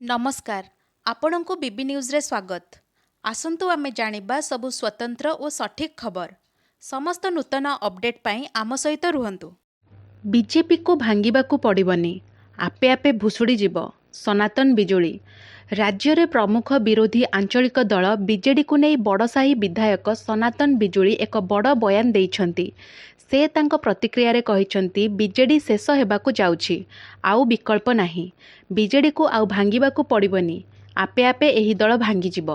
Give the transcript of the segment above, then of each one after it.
नमस्कार आपणको बीबी न्यूज रे स्वागत। आसंतु आमे जानिबा सबु स्वतंत्र और सठिक खबर। समस्त नूतन अपडेट पाई आम सहित रुहंतु। बीजेपी को भांगिबाकू पड़िबनी, आपे आपे भुसुड़ी जीव सनातन बिजुली। राज्य रे प्रमुख विरोधी आंचलिक दल बीजेडी को नहीं बड़साही विधायक सनातन बिजुली एक बड़ बयान देइछंती। से तांको प्रतिक्रिया रे कहिछंती बीजेडी शेष हेबाकू जाउछि, आउ विकल्प नाही। बीजेडी को आउ भांगिबाकू पड़िबनी, आपे आपे एही दल भांगिजिब।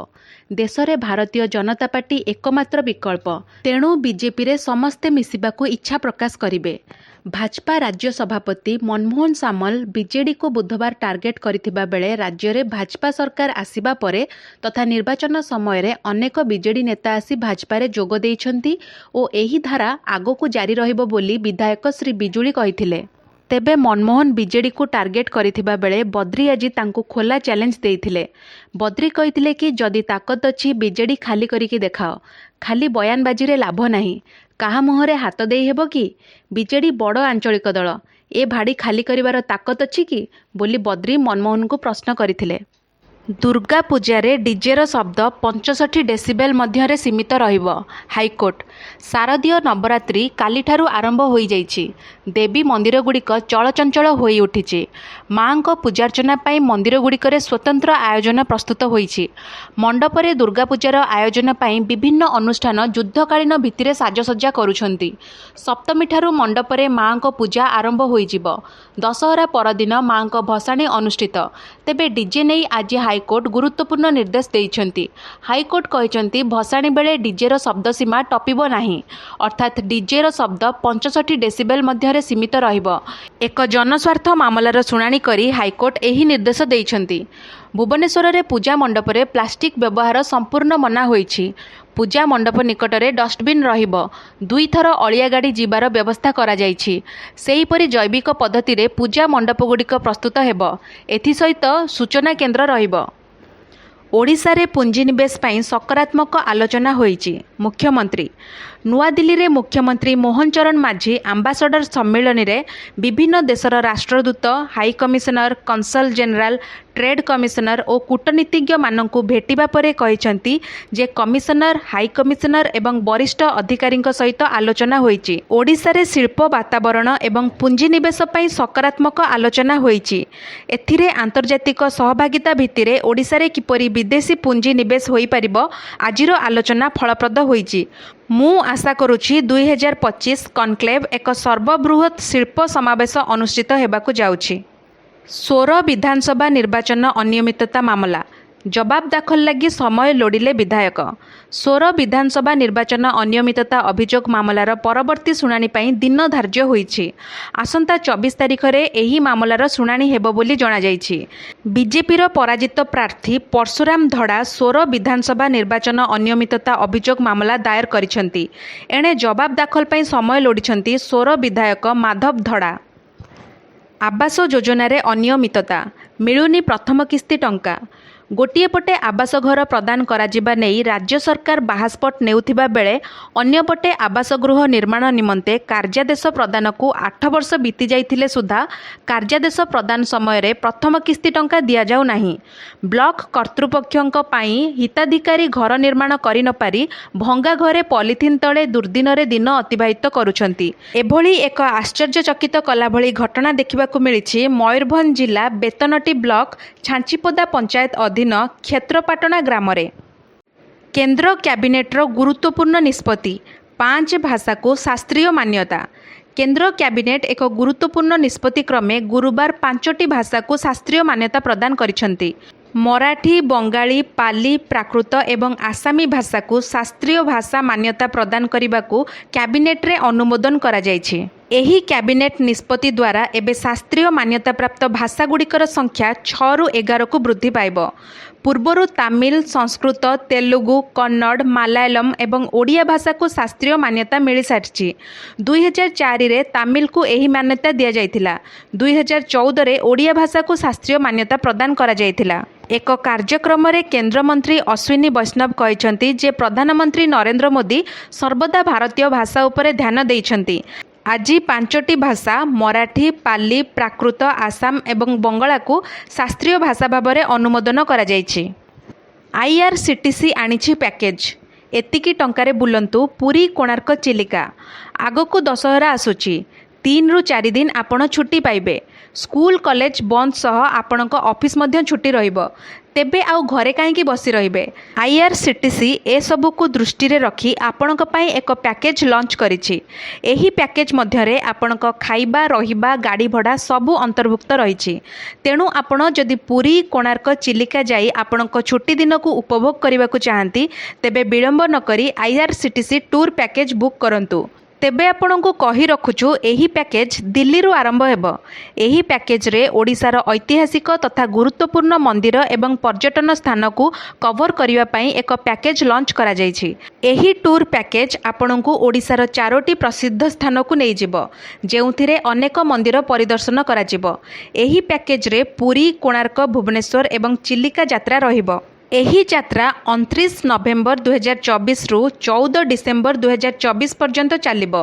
देश रे भारतीय जनता पार्टी एकमात्र विकल्प, तेणु बीजेपी रे समस्ते मिसिबाकू इच्छा प्रकाश करिवे। भाजपा राज्य सभापति मनमोहन सामल बीजेडी को बुधवार टार्गेट करथिबा बेले राज्य रे भाजपा सरकार आसिबा परे तथा निर्वाचन समय रे अनेक बीजेडी नेता आसी भाजपा रे जोग देइछंती ओ एही धारा आगोकू जारी रहिबो बोली विधायक श्री बिजुली कहिथिले। तेबे मनमोहन बीजेडी को टार्गेट करथिबा बेले बद्री आजी तांको खोला चैलेंज देइथिले। बद्री कहिथिले कि जदि ताकत अछि बीजेडी खाली करिकि देखाओ, खाली बयानबाजी रे लाभ नाही। काहा मुहरे हाथ देई हेबो कि? बीजेडी बड़ आंचलिक दल, ए भाड़ी खाली करिवार ताकत अछि कि बोली बद्री मनमोहन को प्रश्न करथिले। दुर्गा पूजा रे डीजेर शब्द 65 डेसिबेल मध्य सीमित रहिबो। हाईकोर्ट शारदीय नवरात्रि कालीठारु आरंभ होई जाइछि। देवी मंदिर गुड़िक चलचंचल होई उठिछि। मां को पूजार्चना पाई मंदिर गुड़िकरे स्वतंत्र आयोजन प्रस्तुत होइछि। मंडपरे दुर्गा पूजार आयोजन पाई विभिन्न अनुष्ठान युद्धकालीन भित्तिरे साजसज्जा करुछंती। सप्तमी ठारु मंडपरे मां को पूजा आरंभ होई जिवो। दशहरा परदिन मां को भसाणी अनुष्ठित। तेबे डीजे नै आज हाईकोर्ट गुरुत्वपूर्ण निर्देश देइछंती। हाईकोर्ट कहिछंती भसाणी बेले डीजेर शब्द सीमा टपिबो नाही, अर्थात डीजेर शब्द 65 डेसिबेल मध्य सीमित रहिबो। एक जनस्वार्थ मामलार शुणाणी करी हाईकोर्ट एही निर्देश देइछंती। भुवनेश्वर रे पूजा मंडपरे प्लास्टिक व्यवहार संपूर्ण मना होइछि। पूजा मंडप निकटरे डस्टबिन रहिबो। 2 थर अलिया गाड़ी जीवार व्यवस्था करा जाइछि। सेहीपरि जैविक पद्धति रे पूजा मंडप गुड़िक प्रस्तुत हेबो। एथि सहित सूचना केन्द्र रहिबो। ओडिशा रे पुंजीनिवेश पाई सकारात्मक आलोचना होइछि। मुख्यमंत्री नुआ दिल्ली रे मुख्यमंत्री मोहन चरण माझी आंबासडर सम्मेलन रे विभिन्न देशर राष्ट्रदूत, high commissioner, consul general, trade commissioner और कूटनीतिज्ञ माननकु भेटिबा परे कहिसंती जे कमिशनर, हाई कमिशनर एवं वरिष्ठ अधिकारी सहित आलोचना होइछि। ओडिशा रे शिल्प वातावरण एवं पुंजीनिवेश पाई सकारात्मक आलोचना होइछि। एथिरे आंतर्जातिक सहभागिता भित्तिरे ओडिशा रे किपरि विदेशी पुंजी निवेश होई परिबो आजिरो आलोचना फलप्रद होइछि। मु आशा करुछि 2025 कनक्लेव एक सर्वबृहत शिल्प समावेश अनुष्ठित हेबाकू जाउछि। 16 विधानसभा निर्वाचन अनियमितता मामला जवाब दाखल लगी समय लोडिले विधायक। 16 विधानसभा निर्वाचन अनियमितता अभियोग मामलार परवर्ती शुणाणी पाई दिन धार्य होइछि। आसंता 24 तारिख रे एही मामलार शुणाणी हेबो बोली जणा जाइछि। बीजेपीर पराजित प्रार्थी परशुराम धड़ा 16 विधानसभा निर्वाचन अनियमितता अभियोग मामला दायर करिसंती। एणे जवाब दाखल पाई समय लोडिछंती 16 विधायक माधव धड़ा। आवास योजना रे अनियमितता, मिलुनी प्रथम किस्ती टंका। गोटिए पटे आवास घर प्रदान कराजिबा नेई राज्य सरकार बाहास्पट नेउथिबा बेले अन्यपटे आवास गृह निर्माण निमंते कार्यादेश प्रदान को 8 वर्ष बीती जाइथिले सुधा कार्यादेश प्रदान समय रे प्रथम किस्ती टंका दिया जाउ नाही। ब्लॉक कर्तृपक्षंक पाई हिताधिकारी घर निर्माण करि न पारी भंगा घरे पॉलिथिन तळे दुर्दिन रे दिन अतिबाहित करूछंती। एभली एक आश्चर्यचकित कला भली घटना देखिबाकू मिलिछि मयूरभंज जिला बेतनटी ब्लॉक छांचीपदा पंचायत अधीन क्षेत्रपाटना ग्राम रे। केंद्र कैबिनेटर गुरुत्वपूर्ण निष्पत्ति, 5 भाषा को शास्त्रीय मान्यता। केंद्र कैबिनेट एक गुरुत्वपूर्ण निष्पत्ति क्रमे गुरुवार 5टी भाषा को शास्त्रीय मान्यता प्रदान करिसंती। मराठी, बंगाली, पाली, प्राकृत एवं आसामी भाषा को शास्त्रीय भाषा मान्यता प्रदान करने कैबिनेट रे अनुमोदन करा जायछि। एही कैबिनेट निष्पत्ति द्वारा एबे शास्त्रीय मान्यता प्राप्त भाषा गुड़िकर संख्या 6 रु 11 को वृद्धि पाइब। पूर्वरु तमिल, संस्कृत, तेलुगु, कन्नड़, मलयालम एवं ओडिया भाषा को शास्त्रीय मान्यता मिल सारिछि। 2004 रे तमिल को एही मान्यता दिया जायथिला। 2014 रे ओडिया भाषा को शास्त्रीय मान्यता प्रदान करा जायथिला। एक कार्यक्रम रे केंद्र मंत्री अश्विनी वैष्णव कहिसंती जे प्रधानमंत्री नरेंद्र मोदी सर्वदा भारतीय भाषा उपरे ध्यान देइछंती। आज 5टी भाषा मराठी, पाली, प्राकृत, आसाम एवं बंगला को शास्त्रीय भाषा भाव में अनुमोदन करा जायछि। IRCTC आनिछि पैकेज एतिकी टंकारे बुलंतु पुरी, कोणार्क, चिलिका। आगको दशहरा आसुछि 3 ରୁ 4 दिन आपण छुट्टी पाइबे। स्कूल कॉलेज बंद सह आपणक ऑफिस मध्य छुट्टी रहिबो। तेबे आउ घरे काहेकि बसी रहिबे। IRCTC ए सबु को दृष्टि रे रखी आपणक पई एक पैकेज लॉन्च करिछि। एही पैकेज मध्यरे आपणक खाइबा, रहिबा, गाड़ी भड़ा सबु अंतर्भुक्त रहिछि। तेणु आपण जदि पुरी, कोणार्क, चिलिका जाई आपणक छुट्टी दिन को उपभोग करबाकू चाहंती तेबे विलंब न करी IRCTC टूर पैकेज बुक करंतु। तेबे आपणको कहि रखुछु एही पैकेज दिल्ली रु आरंभ हेबो। एही पैकेज रे ओडिशार ऐतिहासिक तथा गुरुत्वपूर्ण मंदिर एवं पर्यटन स्थान को कवर करिवा पई एक पैकेज लॉन्च करा जायछि। एही टूर पैकेज आपणको ओडिशार 4टी प्रसिद्ध स्थान को नै जिवो, जेउथिरे अनेक मंदिर परिदर्शन करा जिवो। एही पैकेज रे पुरी, कोणार्क, भुवनेश्वर एवं चिलिका यात्रा रहिबो। एही यात्रा 29 नवेम्बर 2024 रु 14 डिसेम्बर 2024 पर्यंत चलिबो।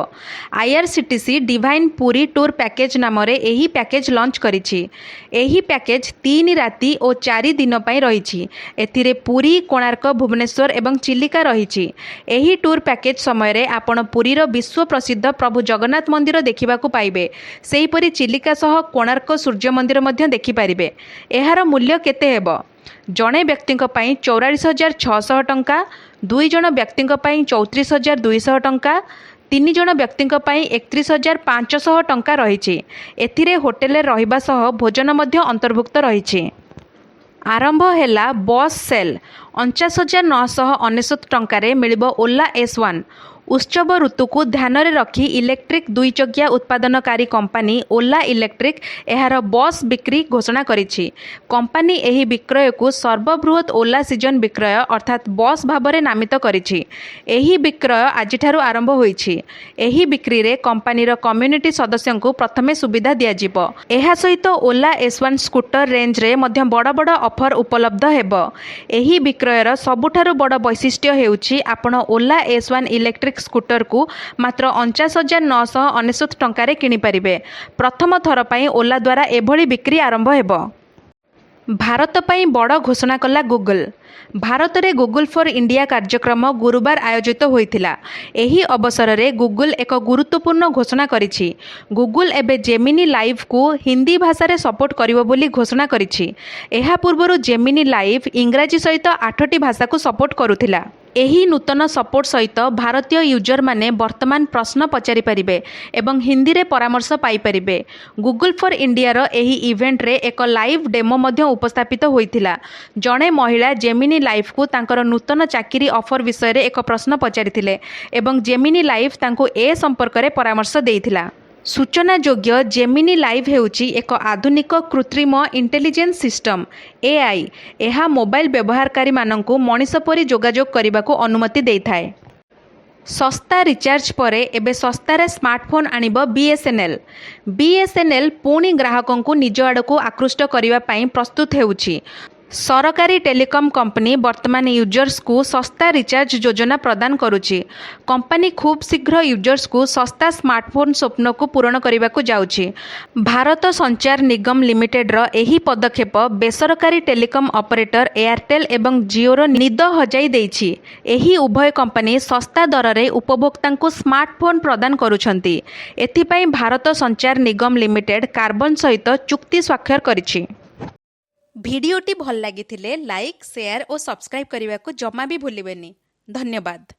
IRCTC divine Puri tour package नाम रे एही पैकेज लॉन्च करिछि। एही पैकेज 3 राति और 4 दिन पई रहिछि। एथिरे पुरी, कोणार्क, भुवनेश्वर एवं चिलिका रहिछि। एही टूर पैकेज समय रे आपण पुरीर विश्व प्रसिद्ध प्रभु जगन्नाथ मंदिर देखिबाकू पाइबे। सेहीपरि चिलिका सह कोणार्क सूर्य मंदिर मध्य देखि पारिबे। एहार मूल्य केते हेबो? जड़े व्यक्ति 44,600 टंका, 2 जण व्यक्ति 34,200 टंका, 3 जण व्यक्ति 31,500 टंका रही। एथिरे होटेल रहिबा सह भोजन मध्य अंतर्भुक्त रही। आरंभ हैला बस सेल 49,999 टंकारे मिलिबो ओला S1। उत्सव ऋतु को ध्यान रे रखी इलेक्ट्रिक 2 चकिया उत्पादनकारी कंपनी ओला इलेक्ट्रिक एहार बस बिक्री घोषणा करिछि। कंपनी एही विक्रय को सर्वबृहत ओला सीजन विक्रय अर्थात बस भाव में नामित करिछि। एही विक्रय आजिठारु आरंभ होइछि। एही बिक्री रे कंपनीर कम्युनिटी सदस्यों को प्रथमे सुविधा दिया जिवो। एहा सहित ओला S1 स्कूटर रेंज रे मध्य बड़ बड़ ऑफर उपलब्ध हेबो। एही विक्रयर सबुठारु बड़ वैशिष्ट्य हेउछि आपण ओला S1 इलेक्ट्रिक स्कूटर को मात्र 49,999 टंकारे किनि परिबे। प्रथम थर पई ओला द्वारा एभली बिक्री आरंभ हेबो। भारत पई बड़ घोषणा कला गूगल। भारत रे गूगल फॉर इंडिया कार्यक्रम गुरुवार आयोजित होइथिला। एही अवसर रे गूगल एक गुरुत्वपूर्ण घोषणा करिछि। गूगल एबे जेमिनी लाइव को हिंदी भाषा रे सपोर्ट करिवो बोली घोषणा करिछि। एहा पूर्वरु जेमिनी लाइव इंग्राजी सहित 8टी भाषा को सपोर्ट करुथिला। एही नूतन सपोर्ट सहित भारतीय यूजर माने वर्तमान प्रश्न पचारि परिबे एवं हिंदी रे परामर्श पाई परिबे। गूगल फॉर इंडिया रो एही इवेंट रे एक लाइव डेमो मध्य उपस्थापित होइथिला। जणे महिला जेमिनी लाइव को तांकर नूतन चाकरी ऑफर विषय रे एक प्रश्न पचारिथिले एवं जेमिनी लाइव तांको ए संपर्क रे परामर्श देइथिला। सूचना योग्य जेमिनी लाइव हेउची एक आधुनिक कृत्रिम इंटेलिजेंस सिस्टम AI। एहा मोबाइल व्यवहारकारी मानंकु मनिष परि जोगाजोग करबाकू अनुमति देइथाय। सस्ता रिचार्ज परे एबे सस्तारे स्मार्टफोन आनिब BSNL। BSNL पुणी ग्राहकों को निज आड़को आकृष्ट करने पई प्रस्तुत हेउची। सरकारी टेलीकॉम कंपनी वर्तमान यूजर्स को सस्ता रिचार्ज योजना प्रदान करुची। कंपनी खूब शीघ्र यूजर्स को सस्ता स्मार्टफोन स्वप्न को पूरण करने को जाउची। भारत संचार निगम लिमिटेड रो एही पदक्षेप बेसरकारी टेलीकॉम ऑपरेटर एयरटेल एवं जिओ निद हजाई देइछि। एही उभय कंपनी सस्ता दर रे उपभोक्ता को स्मार्टफोन प्रदान करुछंती। एथिपई भारत संचार निगम लिमिटेड कार्बन सहित चुक्ति स्वाक्षर करिछि। भिडियोटी भल लागिथिले लाइक, शेयर और सब्सक्राइब करने को जमा भी भूलिबेनी। धन्यवाद।